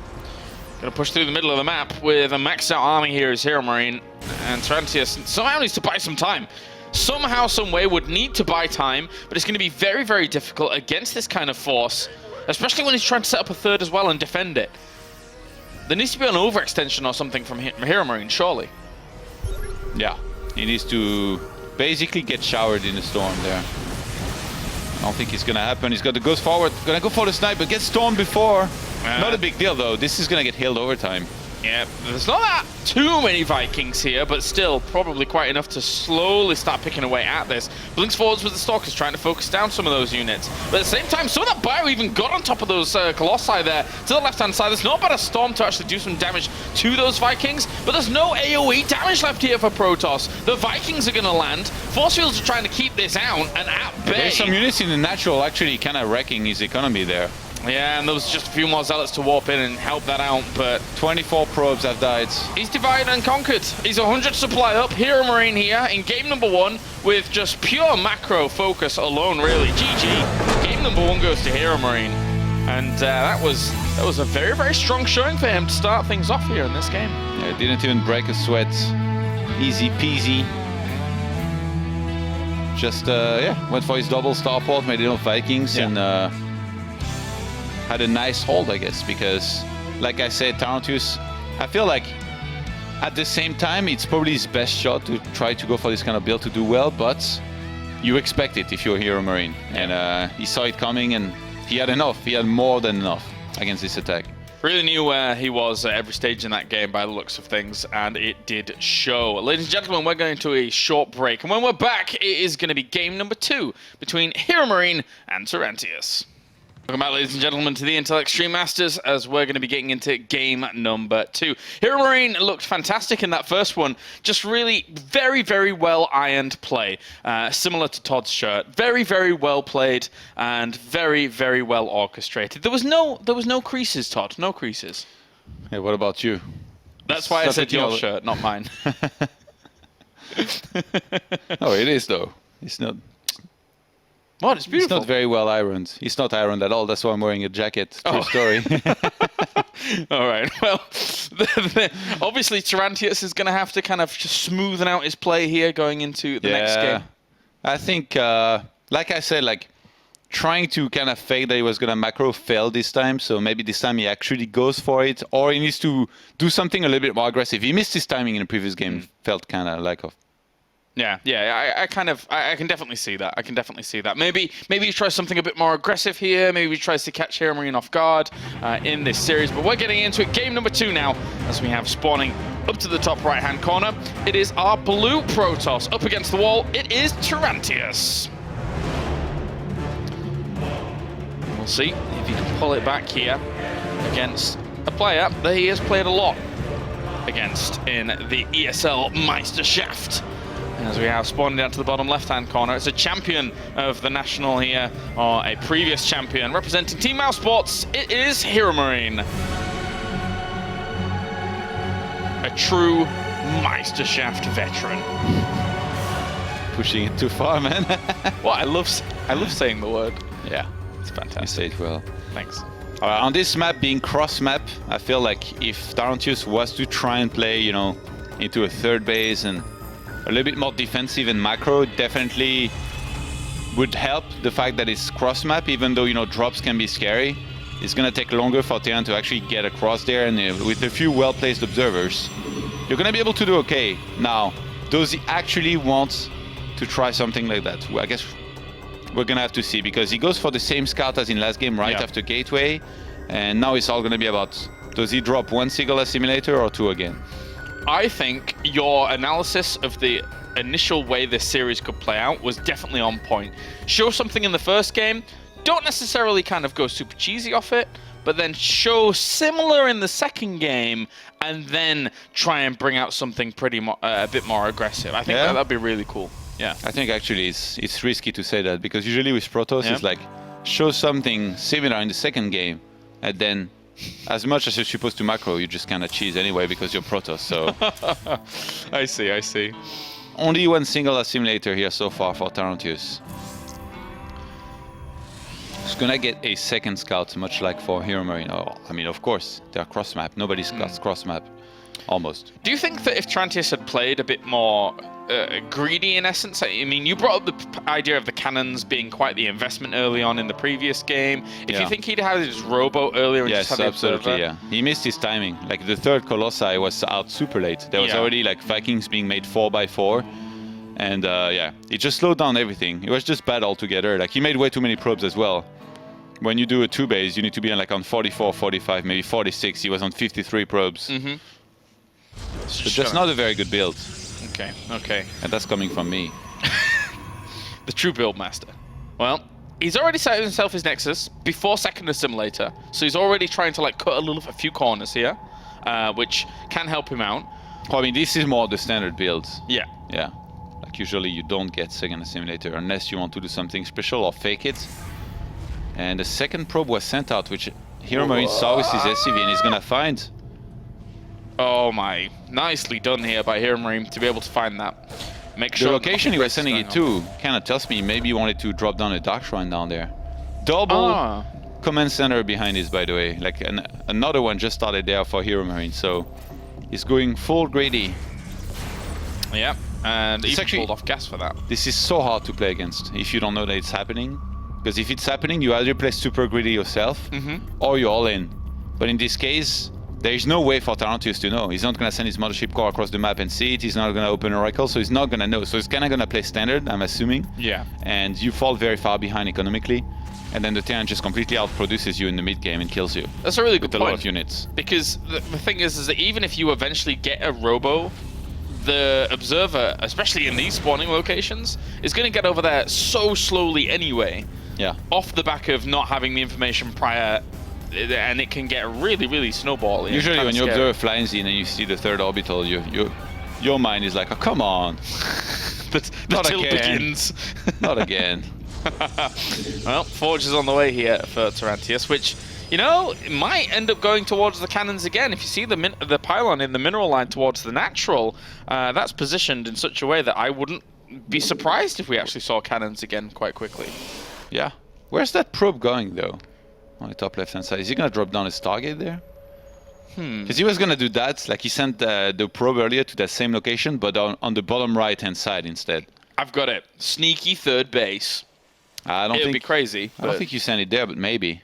Gonna push through the middle of the map with a maxed out army here is Heromarine, and Tarrantius somehow needs to buy some time. Somehow, some way would need to buy time, but it's going to be very, very difficult against this kind of force, especially when he's trying to set up a third as well and defend it. There needs to be an overextension or something from Heromarine, surely. Yeah, he needs to basically get showered in the storm there. I don't think it's gonna happen. He's got to go forward, gonna go for the snipe, but get stormed before. Not a big deal though. This is gonna get healed over time. Yeah, there's not that too many Vikings here, but still probably quite enough to slowly start picking away at this. Blinks forwards with the Stalkers, trying to focus down some of those units. But at the same time, some of that bio even got on top of those Colossi there to the left-hand side. There's not about a Storm to actually do some damage to those Vikings, but there's no AoE damage left here for Protoss. The Vikings are going to land. Force fields are trying to keep this out and at bay. There's some units in the natural actually kind of wrecking his economy there. Yeah, and there was just a few more Zealots to warp in and help that out, but 24 probes have died. he's divided and conquered. He's 100 supply up. Heromarine here in game number 1 with just pure macro focus alone, really. GG. Game number 1 goes to Heromarine. And that was a very, very strong showing for him to start things off here in this game. Yeah, didn't even break a sweat. Easy peasy. Just, yeah, went for his double starport, made enough Vikings, and had a nice hold, I guess, because, like I said, Tarrantius, I feel like at the same time, it's probably his best shot to try to go for this kind of build to do well, but you expect it if you're a Heromarine. And he saw it coming, and he had enough. He had more than enough against this attack. Really knew where he was at every stage in that game by the looks of things, and it did show. Ladies and gentlemen, we're going to a short break, and when we're back, it is going to be game number 2 between Heromarine and Tarrantius. Welcome back, ladies and gentlemen, to the Intel Extreme Masters, as we're going to be getting into game number 2. Heromarine looked fantastic in that first one. Just really very, very well ironed play. Similar to Todd's shirt. Very, very well played and very, very well orchestrated. There was no creases, Todd. No creases. Hey, what about you? That's why I said your shirt, not mine. Oh, it is though. It's not. What? It's It's beautiful. not very well ironed. It's not ironed at all. That's why I'm wearing a jacket. True story. All right. Well, obviously Tarrantius is going to have to kind of just smoothen out his play here going into the next game. I think, like I said, like trying to kind of fake that he was going to macro fail this time. So maybe this time he actually goes for it, or he needs to do something a little bit more aggressive. He missed his timing in the previous game. Felt kind of like off. Yeah, I can definitely see that. I can definitely see that. Maybe he tries something a bit more aggressive here. Maybe he tries to catch Heromarine off guard in this series. But we're getting into it. Game number 2 now, as we have spawning up to the top right-hand corner. It is our blue Protoss up against the wall. It is Tarrantius. We'll see if he can pull it back here against a player that he has played a lot against in the ESL Meisterschaft. As we have spawned down to the bottom left-hand corner, it's a champion of the national here, or a previous champion representing Team Mouse Sports. It is Heromarine, a true Meisterschaft veteran. Pushing it too far, man. Well, I love saying the word. Yeah, It's fantastic. you say it well. Thanks. On this map, being cross map, I feel like if Tarrantius was to try and play, you know, into a third base and a little bit more defensive and macro, definitely would help the fact that it's cross map, even though, you know, drops can be scary. It's gonna take longer for Terran to actually get across there, and with a few well-placed observers, you're gonna be able to do okay. Now, does he actually want to try something like that? Well, I guess we're gonna have to see, because he goes for the same scout as in last game right after Gateway, and now it's all gonna be about, does he drop 1 single assimilator or 2 again? I think your analysis of the initial way this series could play out was definitely on point. Show something in the first game, don't necessarily kind of go super cheesy off it, but then show similar in the second game, and then try and bring out something pretty a bit more aggressive. I think that'd be really cool. Yeah. I think actually it's risky to say that, because usually with Protoss it's like show something similar in the second game, and then as much as you're supposed to macro, you just kind of cheese anyway because you're Protoss. So I see. Only 1 single assimilator here so far for Tarrantius. He's gonna get a second scout, much like for Heromarine. Oh, I mean, of course, they're cross map. Nobody scouts cross map, almost. Do you think that if Tarrantius had played a bit more greedy in essence? I mean, you brought up the idea of the cannons being quite the investment early on in the previous game. If you think he'd had his robo earlier and just had the absolutely, he missed his timing. Like the third Colossi was out super late. There was already like Vikings being made 4x4. And he just slowed down everything. It was just bad altogether. Like he made way too many probes as well. When you do a 2-base, you need to be on 44, 45, maybe 46. He was on 53 probes. Mm-hmm. So just not a very good build. Okay. And that's coming from me. The true build master. Well, he's already set himself his Nexus before second assimilator, so he's already trying to like cut a few corners here, which can help him out. Well, I mean, this is more the standard build. Yeah. Like usually you don't get second assimilator unless you want to do something special or fake it. And the second probe was sent out, which Heromarine saw with his SCV, and he's gonna find. Oh my, nicely done here by Heromarine to be able to find that. Make sure the location he was sending it to kind of tells me maybe he wanted to drop down a Dark Shrine down there. Double command center behind this, by the way. Like another one just started there for Heromarine, so he's going full greedy. Yeah, and It's even actually pulled off gas for that. This is so hard to play against if you don't know that it's happening. Because if it's happening, you either play super greedy yourself, or you're all in. But in this case, there is no way for Tarrantius to know. He's not going to send his mothership core across the map and see it. He's not going to open Oracle, so he's not going to know. So he's kind of going to play standard, I'm assuming. Yeah. And you fall very far behind economically. And then the Terran just completely outproduces you in the mid game and kills you. That's a really good with point. a lot of units. Because the thing is that even if you eventually get a robo, the observer, especially in these spawning locations, is going to get over there so slowly anyway. Yeah. Off the back of not having the information prior, and it can get really, really snowbally. Usually when you observe flying in and you see the third orbital, your mind is like, oh, come on. the tilt begins. Not again. Well, Forge is on the way here for Tarrantius, which, you know, might end up going towards the cannons again. If you see the pylon in the mineral line towards the natural, that's positioned in such a way that I wouldn't be surprised if we actually saw cannons again quite quickly. Yeah. Where's that probe going, though? On the top left-hand side. Is he going to drop down a Stargate there? Because he was going to do that. Like, he sent the probe earlier to that same location, but on the bottom right-hand side instead. I've got it. Sneaky third base. I don't It'd think... be crazy. I don't think you sent it there, but maybe.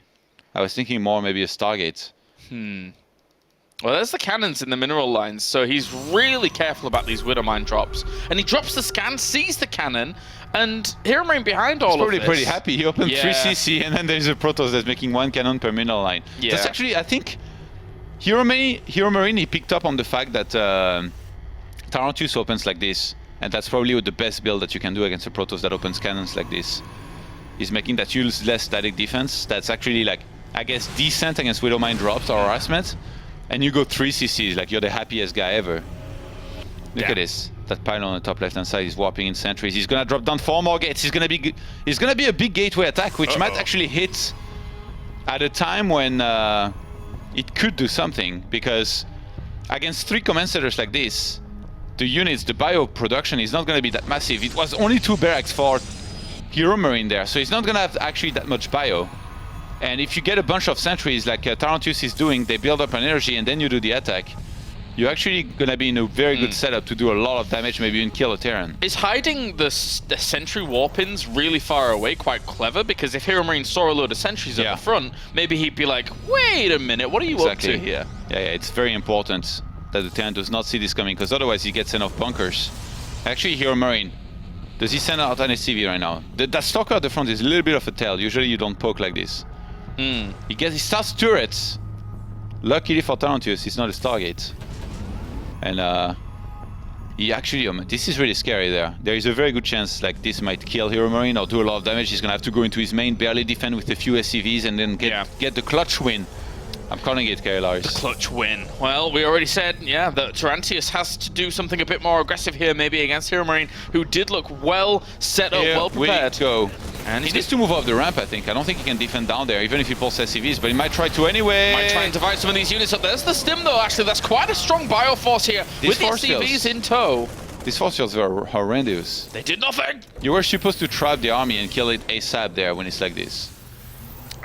I was thinking more maybe a Stargate. Well, there's the cannons in the mineral lines, so he's really careful about these Widowmine drops. And he drops the scan, sees the cannon, and Heromarine behind all of this. He's pretty happy. He opened 3 Yeah. CC, and then there's a Protoss that's making 1 cannon per mineral line. Yeah. That's actually, I think, Heromarine, he picked up on the fact that Tarrantius opens like this, and that's probably the best build that you can do against a Protoss that opens cannons like this. He's making that use less static defense. That's actually, like, I guess, decent against Widowmine drops or harassment. And you go 3 CCs, like you're the happiest guy ever. Look at this. That pylon on the top left-hand side is warping in sentries. He's gonna drop down 4 more gates. He's gonna be a big gateway attack, which might actually hit at a time when it could do something. Because against 3 command centers like this, the units, the bio production is not gonna be that massive. It was only 2 barracks for Heromarine there, so he's not gonna have actually that much bio. And if you get a bunch of sentries like Tarrantius is doing, they build up an energy and then you do the attack, you're actually gonna be in a very good setup to do a lot of damage, maybe even kill a Terran. Is hiding the sentry warpins really far away quite clever? Because if Heromarine saw a load of sentries at the front, maybe he'd be like, wait a minute, what are you up to here? Yeah, it's very important that the Terran does not see this coming, because otherwise he gets enough bunkers. Actually, Heromarine, does he send out an SCV right now? That stalker at the front is a little bit of a tell. Usually you don't poke like this. He starts turrets. Luckily for Tarrantius, it's not a Stargate. And he actually, this is really scary there. There is a very good chance like this might kill Heromarine or do a lot of damage. He's gonna have to go into his main, barely defend with a few SCVs and then get the clutch win. I'm calling it, Lars. The clutch win. Well, we already said, that Tarrantius has to do something a bit more aggressive here, maybe against Heromarine, who did look well set up, well prepared. Go. And he needs to move off the ramp, I think. I don't think he can defend down there, even if he pulls SCVs, but he might try to anyway. Might try and divide some of these units up. There's the stim, though, actually. That's quite a strong bioforce here, with the SCVs in tow. These force fields were horrendous. They did nothing. You were supposed to trap the army and kill it ASAP there when it's like this.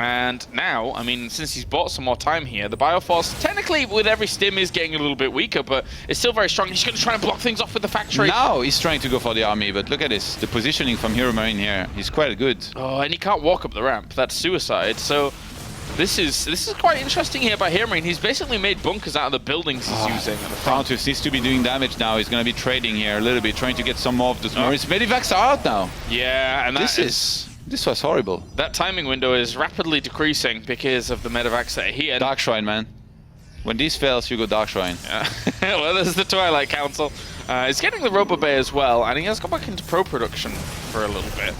And now, I mean, since he's bought some more time here, the Bioforce, technically with every stim, is getting a little bit weaker, but it's still very strong. He's going to try and block things off with the factory. Now he's trying to go for the army, but look at this. The positioning from Heromarine here is quite good. Oh, and he can't walk up the ramp. That's suicide. So this is quite interesting here by Heromarine. He's basically made bunkers out of the buildings he's using. Tarrantius needs to be doing damage now. He's going to be trading here a little bit, trying to get some more of those Marines. Medivacs are out now. Yeah, and This was horrible. That timing window is rapidly decreasing because of the medevacs that he had. Dark Shrine, man. When this fails, you go Dark Shrine. Well, there's the Twilight Council. He's getting the Robo Bay as well, and he has gone back into pro production for a little bit.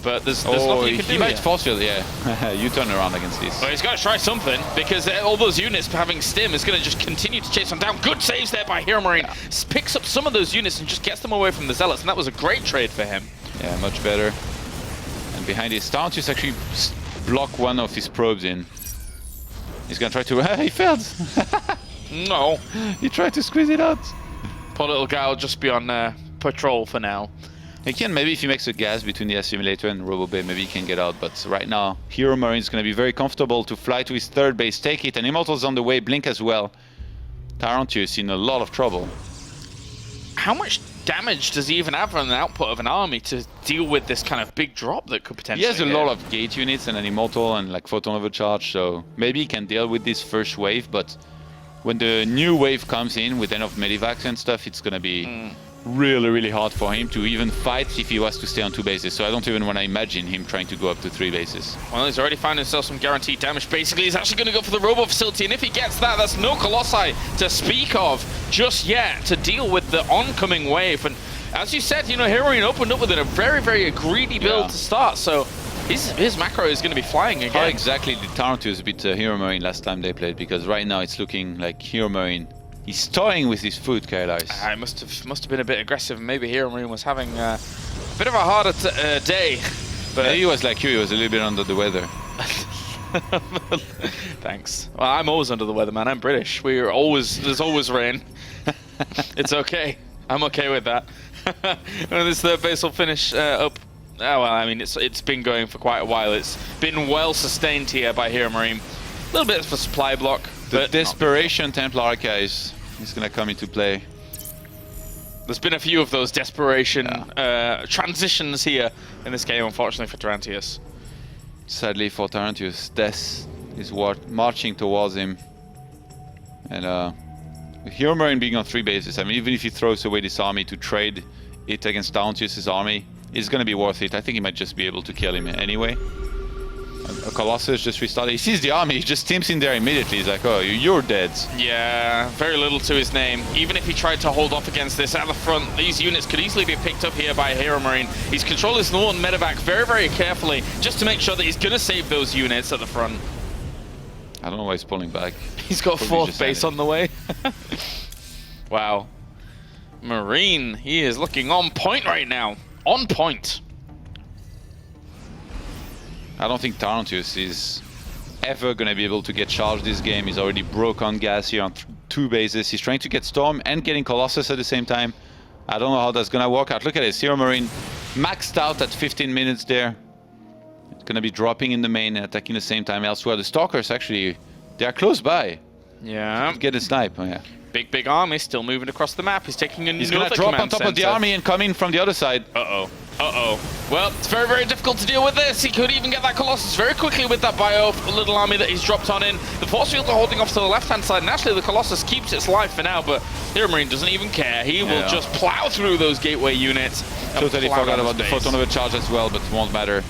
But there's nothing you can do. He might force field, yeah. You turn around against this. Well, he's got to try something, because all those units having stim is going to just continue to chase them down. Good saves there by Heromarine. Picks up some of those units and just gets them away from the Zealots, and that was a great trade for him. Yeah, much better. And behind his Tarrantius actually block one of his probes in. He's gonna try to... he failed! No. He tried to squeeze it out. Poor little guy will just be on patrol for now. He can, maybe if he makes a gas between the assimilator and Robo Bay, maybe he can get out. But right now, Heromarine is gonna be very comfortable to fly to his third base, take it, and Immortal's on the way, Blink as well. Tarrantius in a lot of trouble. How much damage does he even have on the output of an army to deal with this kind of big drop that could potentially He has a lot of gate units and an Immortal and like Photon Overcharge, so maybe he can deal with this first wave, but when the new wave comes in with enough medivacs and stuff, it's gonna be really, really hard for him to even fight if he was to stay on 2 bases. So I don't even want to imagine him trying to go up to 3 bases. Well, he's already found himself some guaranteed damage. Basically, he's actually going to go for the Robo Facility, and if he gets that, that's no Colossi to speak of just yet to deal with the oncoming wave. And as you said, Heromarine opened up with a very, very greedy build to start, so his macro is going to be flying again. How exactly did Tarrantius beat Heromarine last time they played? Because right now it's looking like Heromarine, he's toying with his food, Kailas. It must have been a bit aggressive. Maybe Heromarine was having a bit of a harder day. But maybe he was like you, he was a little bit under the weather. Thanks. Well, I'm always under the weather, man. I'm British. There's always rain. It's okay. I'm okay with that. And this third base will finish up. Oh, well, I mean, it's been going for quite a while. It's been well sustained here by Heromarine. A little bit of a supply block. The desperation Templar Arca is going to come into play. There's been a few of those desperation transitions here in this game, unfortunately, for Tarrantius. Sadly for Tarrantius, Death is marching towards him. And Heromarine being on 3 bases, I mean, even if he throws away this army to trade it against Tarrantius' army, it's going to be worth it. I think he might just be able to kill him anyway. A Colossus just restarted. He sees the army, he just teams in there immediately. He's like, oh, you're dead. Yeah, very little to his name. Even if he tried to hold off against this at the front, these units could easily be picked up here by Heromarine. He's controlling his Northern medevac very, very carefully, just to make sure that he's going to save those units at the front. I don't know why he's pulling back. He's got 4th base on the way. Wow. Marine, he is looking on point right now. On point. I don't think Tarrantius is ever going to be able to get charged this game. He's already broke on gas here on 2 bases. He's trying to get Storm and getting Colossus at the same time. I don't know how that's going to work out. Look at this. Heromarine maxed out at 15 minutes there. It's going to be dropping in the main and attacking the same time elsewhere. The Stalkers, actually, they are close by. Yeah. Get a snipe. Oh, yeah. Big army still moving across the map. He's taking a He's going to drop on top of the army and come in from the other side. Uh-oh. Well, it's very, very difficult to deal with this. He could even get that Colossus very quickly with that little army that he's dropped on in. The force fields are holding off to the left-hand side, and actually the Colossus keeps its life for now, but Heromarine doesn't even care. He will just plow through those gateway units. Totally forgot about the photon of a charge as well, but it won't matter.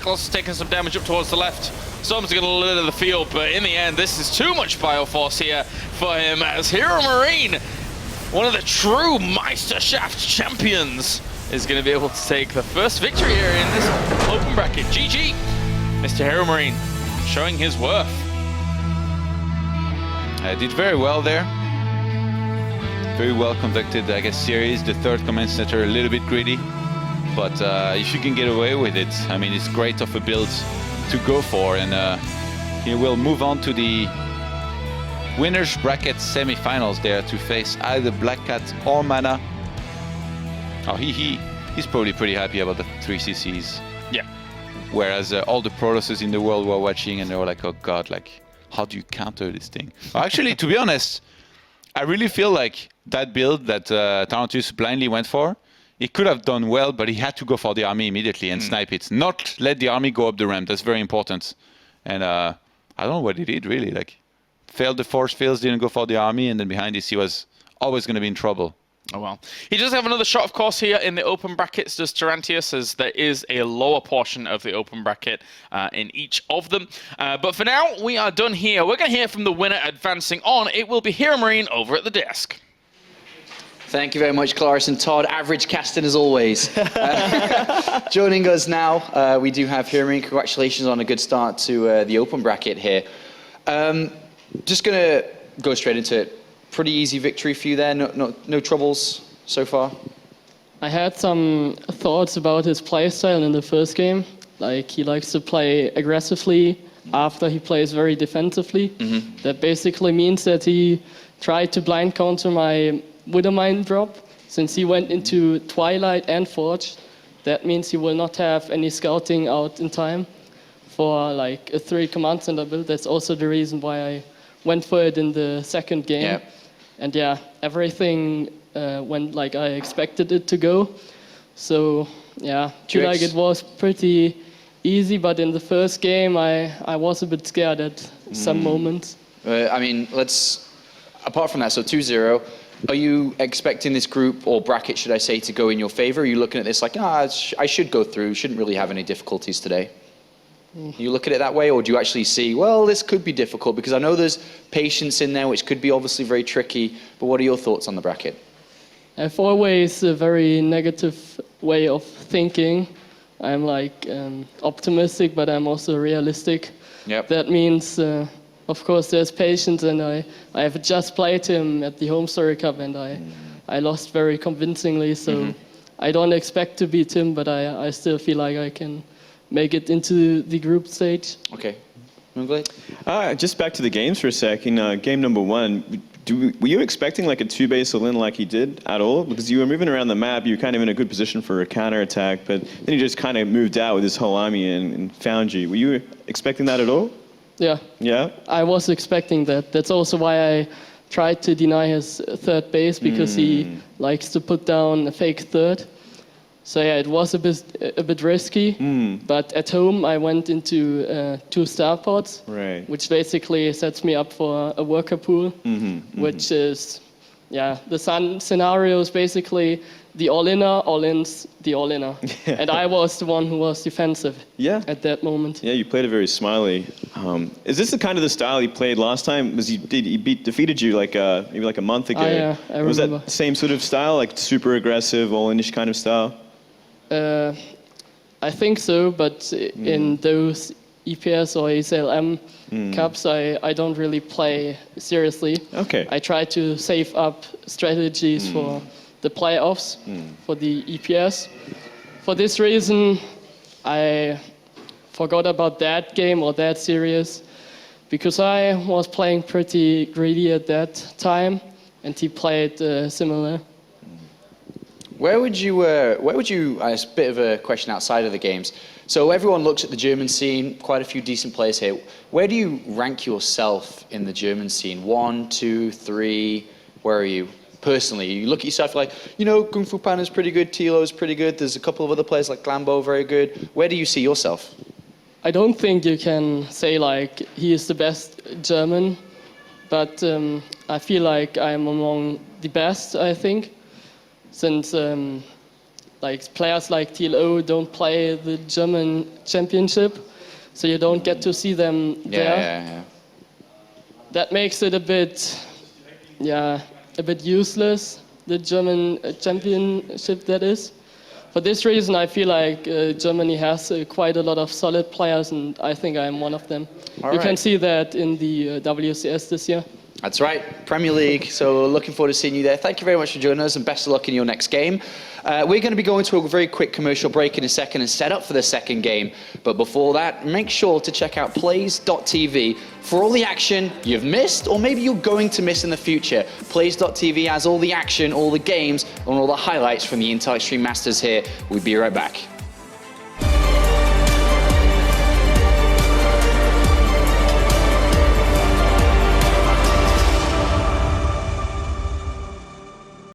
Colossus taking some damage up towards the left. Storm's going to litter the field, but in the end, this is too much bioforce here for him, as Heromarine, one of the true Meisterschaft champions, is going to be able to take the first victory here in this open bracket. GG, Mr. Heromarine, showing his worth. Did very well there. Very well conducted, I guess, series. The third command center a little bit greedy, but if you can get away with it, I mean, it's great of a build to go for, and he will move on to the winners bracket semifinals there to face either Black Cat or Mana. Oh, he's probably pretty happy about the 3 CCs. Yeah. Whereas all the Protosses in the world were watching and they were like, oh god, like, how do you counter this thing? Actually, to be honest, I really feel like that build that Tarrantius blindly went for, he could have done well, but he had to go for the army immediately and snipe it. Not let the army go up the ramp. That's very important. And I don't know what he did, really. Like, failed the force fields, didn't go for the army, and then behind this, he was always going to be in trouble. Oh, well. He does have another shot, of course, here in the open brackets, does Tarrantius, as there is a lower portion of the open bracket in each of them. But for now, we are done here. We're going to hear from the winner advancing on. It will be Heromarine over at the desk. Thank you very much, Claris and Todd. Average casting as always. Joining us now, we do have Heromarine. Congratulations on a good start to the open bracket here. Just going to go straight into it. Pretty easy victory for you there. No troubles so far. I had some thoughts about his playstyle in the first game. Like, he likes to play aggressively after he plays very defensively. That basically means that he tried to blind counter my Widowmine drop. Since he went into Twilight and Forge, that means he will not have any scouting out in time for like a 3 command center build. That's also the reason why I went for it in the second game. Yeah. And yeah, everything went like I expected it to go. So yeah, I feel like it was pretty easy, but in the first game I was a bit scared at some moments. I mean, apart from that, so 2-0, are you expecting this group, or bracket should I say, to go in your favor? Are you looking at this like, I should go through, shouldn't really have any difficulties today? You look at it that way, or do you actually see, well, this could be difficult? Because I know there's patience in there, which could be obviously very tricky, but what are your thoughts on the bracket? I have always a very negative way of thinking. I'm like optimistic, but I'm also realistic. Yep. That means, of course, there's patience, and I have just played him at the Home Story Cup, and I lost very convincingly, so I don't expect to beat him, but I still feel like I can make it into the group stage. Okay. Just back to the games for a sec. In game number 1, were you expecting like a 2-base all-in like he did at all? Because you were moving around the map, you were kind of in a good position for a counterattack, but then he just kind of moved out with his whole army and found you. Were you expecting that at all? Yeah. Yeah? I was expecting that. That's also why I tried to deny his third base, because he likes to put down a fake third. So yeah, it was a bit risky. But at home, I went into 2 starports, Right. which basically sets me up for a worker pool, which is, yeah, the scenario is basically the all-inner, all-ins, the all-inner. And I was the one who was defensive at that moment. Yeah, you played it very smiley. Is this the kind of the style he played last time? Was he defeated you like maybe like a month ago? Yeah, I remember. Was that the same sort of style, like super aggressive, all-inish kind of style? I think so, but in those EPS or ASLM cups, I don't really play seriously. Okay. I try to save up strategies for the playoffs, for the EPS. For this reason, I forgot about that game or that series, because I was playing pretty greedy at that time, and he played similar. Where would you, it's a bit of a question outside of the games. So everyone looks at the German scene, quite a few decent players here. Where do you rank yourself in the German scene? 1, 2, 3, where are you? Personally, you look at yourself like, you know, Kung Fu Panda's pretty good, Tilo's pretty good, there's a couple of other players like Glambo very good. Where do you see yourself? I don't think you can say like he is the best German, but I feel like I'm among the best, I think. Since like players like TLO don't play the German championship, so you don't get to see them there. Yeah. That makes it a bit useless, the German championship that is. For this reason, I feel like Germany has quite a lot of solid players, and I think I'm one of them. You can see that in the WCS this year. That's right, Premier League. So looking forward to seeing you there. Thank you very much for joining us, and best of luck in your next game. We're going to be going to a very quick commercial break in a second and set up for the second game. But before that, make sure to check out plays.tv for all the action you've missed, or maybe you're going to miss in the future. Plays.tv has all the action, all the games, and all the highlights from the Intel Extreme Masters here. We'll be right back.